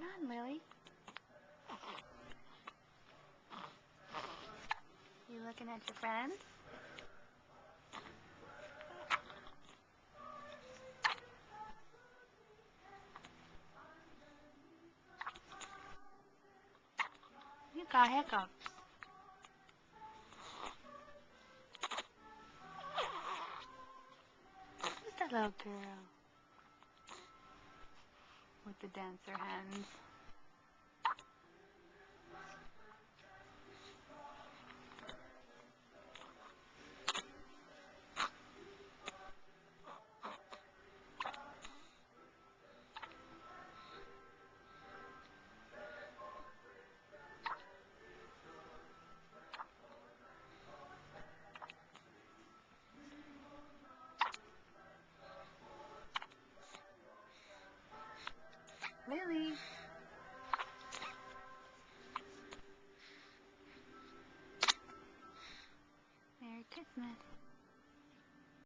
on, Lily? You looking at your friends? You got hiccups. Who's that little girl with the dancer hands? Lily. Merry Christmas.